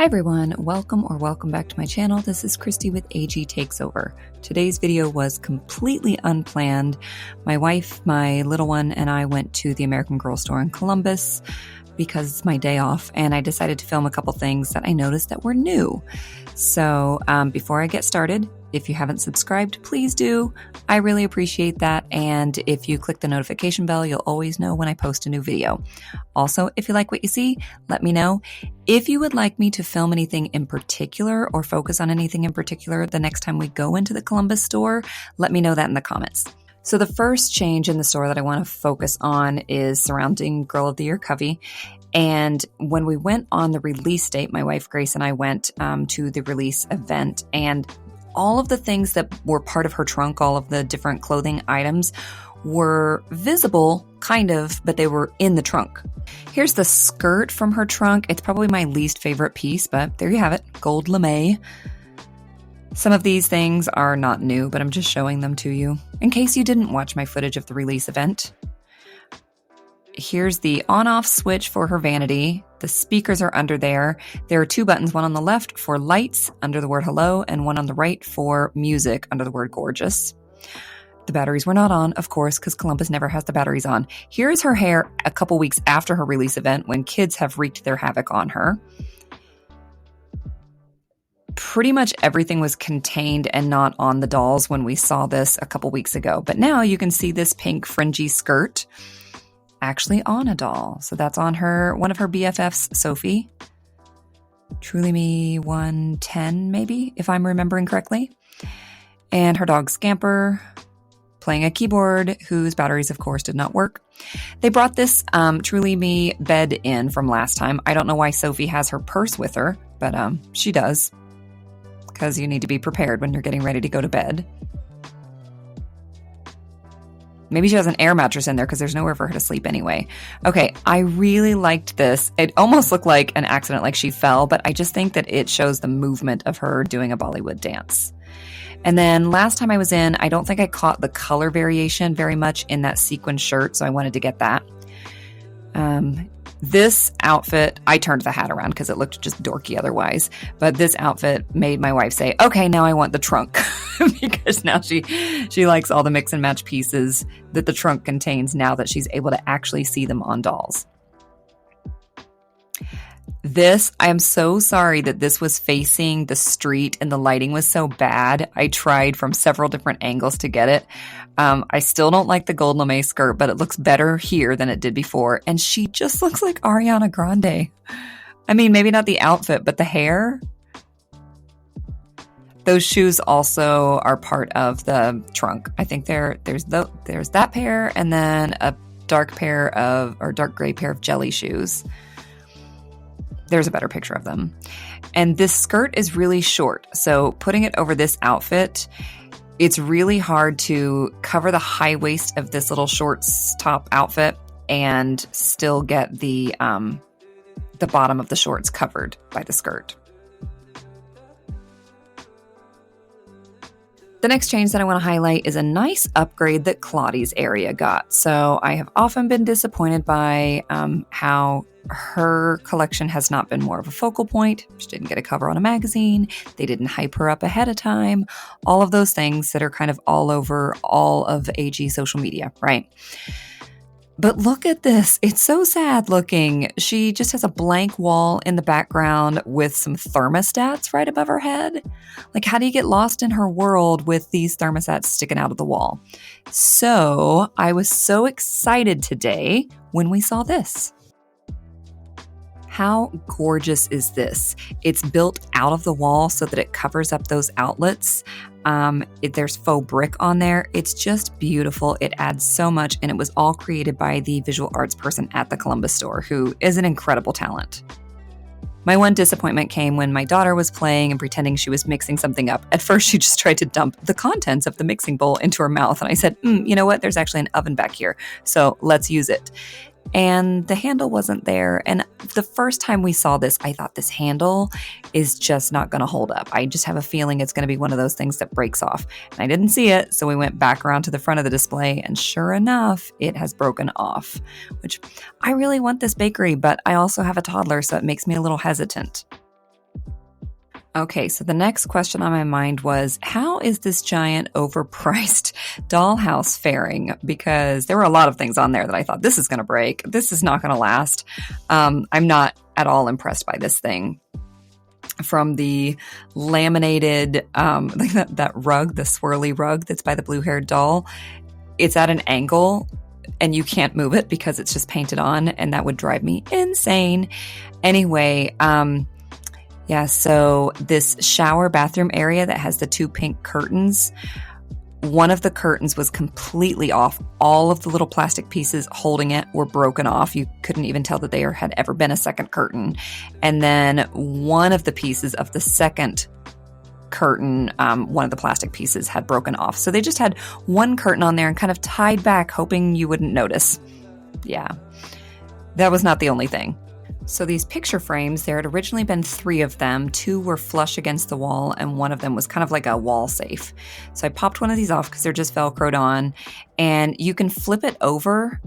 everyone, welcome back to my channel. This is Kristie with AG Takes Over. Today's video was completely unplanned. My wife, my little one, and I went to the American Girl store in Columbus because it's my day off, and I decided to film a couple things that I noticed that were new. So before I get started, if you haven't subscribed, please do. I really appreciate that. And if you click the notification bell, you'll always know when I post a new video. Also, if you like what you see, let me know. If you would like me to film anything in particular or focus on anything in particular the next time we go into the Columbus store, let me know that in the comments. So the first change in the store that I want to focus on is surrounding Girl of the Year Covey. And when we went on the release date, my wife Grace and I went to the release event, and all of the things that were part of her trunk, all of the different clothing items were visible, kind of, but they were in the trunk. Here's the skirt from her trunk. It's probably my least favorite piece, but there you have it, gold lame. Some of these things are not new, but I'm just showing them to you in case you didn't watch my footage of the release event. Here's the on-off switch for her vanity. The speakers are under there. There are two buttons, one on the left for lights under the word hello, and one on the right for music under the word gorgeous. The batteries were not on, of course, because Columbus never has the batteries on. Here's her hair a couple weeks after her release event when kids have wreaked their havoc on her. Pretty much everything was contained and not on the dolls when we saw this a couple weeks ago. But now you can see this pink fringy skirt actually on a doll. So that's on one of her BFFs, Sophie. Truly Me 110, maybe, if I'm remembering correctly. And her dog Scamper playing a keyboard whose batteries, of course, did not work. They brought this Truly Me bed in from last time. I don't know why Sophie has her purse with her, but she does, because you need to be prepared when you're getting ready to go to bed. Maybe she has an air mattress in there because there's nowhere for her to sleep anyway. Okay, I really liked this. It almost looked like an accident, like she fell, but I just think that it shows the movement of her doing a Bollywood dance. And then last time I was in, I don't think I caught the color variation very much in that sequin shirt, so I wanted to get that. This outfit, I turned the hat around because it looked just dorky otherwise. But this outfit made my wife say, okay, now I want the trunk. Because now she likes all the mix and match pieces that the trunk contains now that she's able to actually see them on dolls. I am so sorry that this was facing the street and the lighting was so bad. I tried from several different angles to get it. I still don't like the gold lame skirt, but it looks better here than it did before. And she just looks like Ariana Grande. I mean, maybe not the outfit, but the hair. Those shoes also are part of the trunk. I think there's that pair and then a dark gray pair of jelly shoes. There's a better picture of them. And this skirt is really short. So putting it over this outfit, it's really hard to cover the high waist of this little shorts top outfit and still get the bottom of the shorts covered by the skirt. The next change that I want to highlight is a nice upgrade that Claudie's area got. So I have often been disappointed by how her collection has not been more of a focal point. She didn't get a cover on a magazine. They didn't hype her up ahead of time. All of those things that are kind of all over all of AG social media, right? But look at this. It's so sad looking. She just has a blank wall in the background with some thermostats right above her head. Like, how do you get lost in her world with these thermostats sticking out of the wall? So I was so excited today when we saw this. How gorgeous is this? It's built out of the wall so that it covers up those outlets. There's faux brick on there. It's just beautiful. It adds so much, and it was all created by the visual arts person at the Columbus store, who is an incredible talent. My one disappointment came when my daughter was playing and pretending she was mixing something up. At first, she just tried to dump the contents of the mixing bowl into her mouth, and I said, you know what? There's actually an oven back here, so let's use it. And the handle wasn't there. And the first time we saw this, I thought this handle is just not going to hold up. I just have a feeling it's going to be one of those things that breaks off. And I didn't see it, so we went back around to the front of the display, and sure enough, it has broken off, which I really want this bakery, but I also have a toddler, so it makes me a little hesitant. Okay, so the next question on my mind was, how is this giant overpriced dollhouse faring? Because there were a lot of things on there that I thought, this is going to break. This is not going to last. I'm not at all impressed by this thing. From the laminated, that rug, the swirly rug that's by the blue-haired doll, it's at an angle and you can't move it because it's just painted on, and that would drive me insane. Anyway, yeah, so this shower bathroom area that has the 2 pink curtains, one of the curtains was completely off. All of the little plastic pieces holding it were broken off. You couldn't even tell that there had ever been a second curtain. And then one of the pieces of the second curtain, one of the plastic pieces had broken off. So they just had one curtain on there and kind of tied back, hoping you wouldn't notice. Yeah, that was not the only thing. So these picture frames, there had originally been 3 of them. 2 were flush against the wall, and one of them was kind of like a wall safe. So I popped one of these off because they're just Velcroed on, and you can flip it over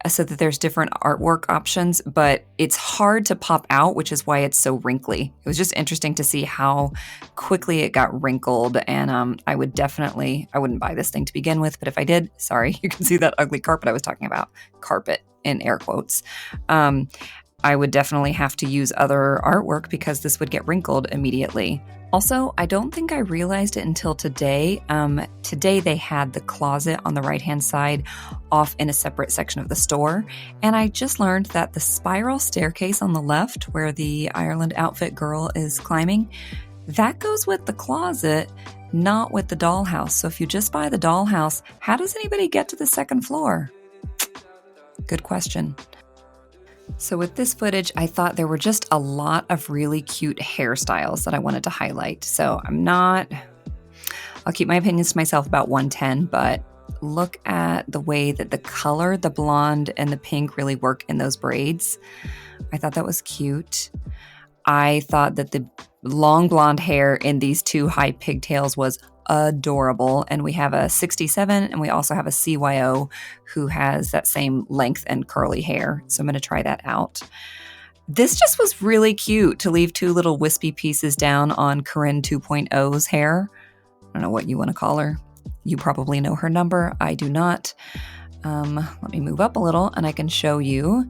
so that there's different artwork options, but it's hard to pop out, which is why it's so wrinkly. It was just interesting to see how quickly it got wrinkled, and I wouldn't buy this thing to begin with, but if I did, sorry, you can see that ugly carpet I was talking about. Carpet in air quotes. I would definitely have to use other artwork because this would get wrinkled immediately. Also, I don't think I realized it until today. Today they had the closet on the right-hand side off in a separate section of the store. And I just learned that the spiral staircase on the left, where the Ireland outfit girl is climbing, that goes with the closet, not with the dollhouse. So if you just buy the dollhouse, how does anybody get to the second floor? Good question. So with this footage, I thought there were just a lot of really cute hairstyles that I wanted to highlight. So I'll keep my opinions to myself about 110, but look at the way that the color, the blonde and the pink really work in those braids. I thought that was cute. I thought that the long blonde hair in these 2 high pigtails was adorable. And we have a 67 and we also have a CYO who has that same length and curly hair. So I'm going to try that out. This just was really cute to leave 2 little wispy pieces down on Corinne 2.0's hair. I don't know what you want to call her. You probably know her number. I do not. Let me move up a little and I can show you.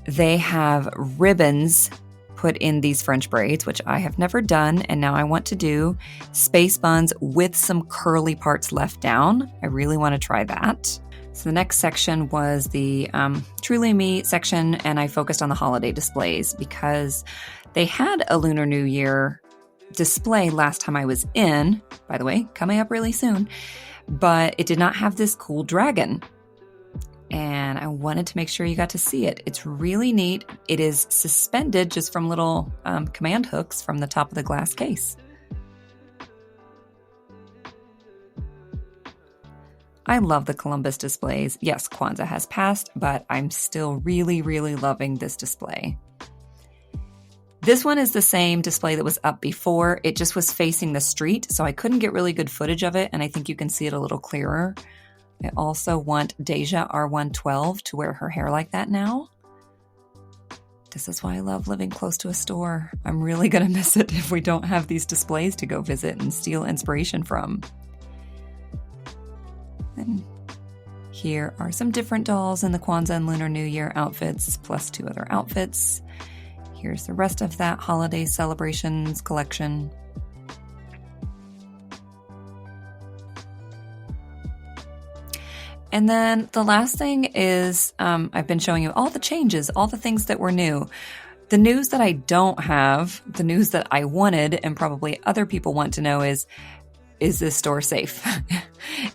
They have ribbons put in these French braids, which I have never done, and now I want to do space buns with some curly parts left down. I really want to try that. So the next section was the Truly Me section, and I focused on the holiday displays because they had a Lunar New Year display last time I was in, by the way, coming up really soon, but it did not have this cool dragon. And I wanted to make sure you got to see it. It's really neat. It is suspended just from little command hooks from the top of the glass case. I love the Columbus displays. Yes, Kwanzaa has passed, but I'm still really, really loving this display. This one is the same display that was up before. It just was facing the street, so I couldn't get really good footage of it, and I think you can see it a little clearer. I also want Deja R112 to wear her hair like that now. This is why I love living close to a store. I'm really going to miss it if we don't have these displays to go visit and steal inspiration from. And here are some different dolls in the Kwanzaa and Lunar New Year outfits, plus 2 other outfits. Here's the rest of that holiday celebrations collection. And then the last thing is, I've been showing you all the changes, all the things that were new. The news that I don't have, the news that I wanted, and probably other people want to know is this store safe?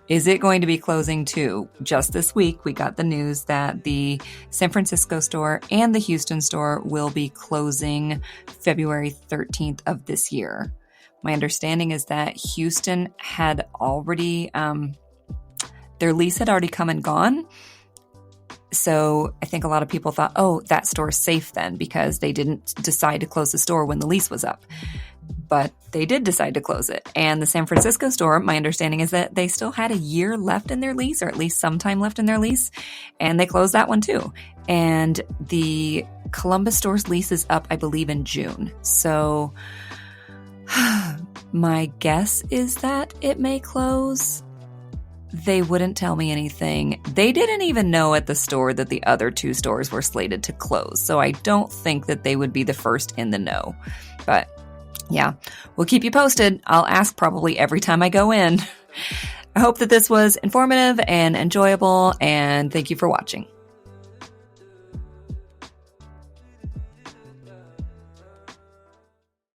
Is it going to be closing too? Just this week, we got the news that the San Francisco store and the Houston store will be closing February 13th of this year. My understanding is that Houston had already... their lease had already come and gone. So I think a lot of people thought, oh, that store's safe then because they didn't decide to close the store when the lease was up. But they did decide to close it. And the San Francisco store, my understanding is that they still had a year left in their lease, or at least some time left in their lease. And they closed that one too. And the Columbus store's lease is up, I believe, in June. So My guess is that it may close. They wouldn't tell me anything. They didn't even know at the store that the other 2 stores were slated to close, so I don't think that they would be the first in the know. But yeah, we'll keep you posted. I'll ask probably every time I go in. I hope that this was informative and enjoyable, and thank you for watching.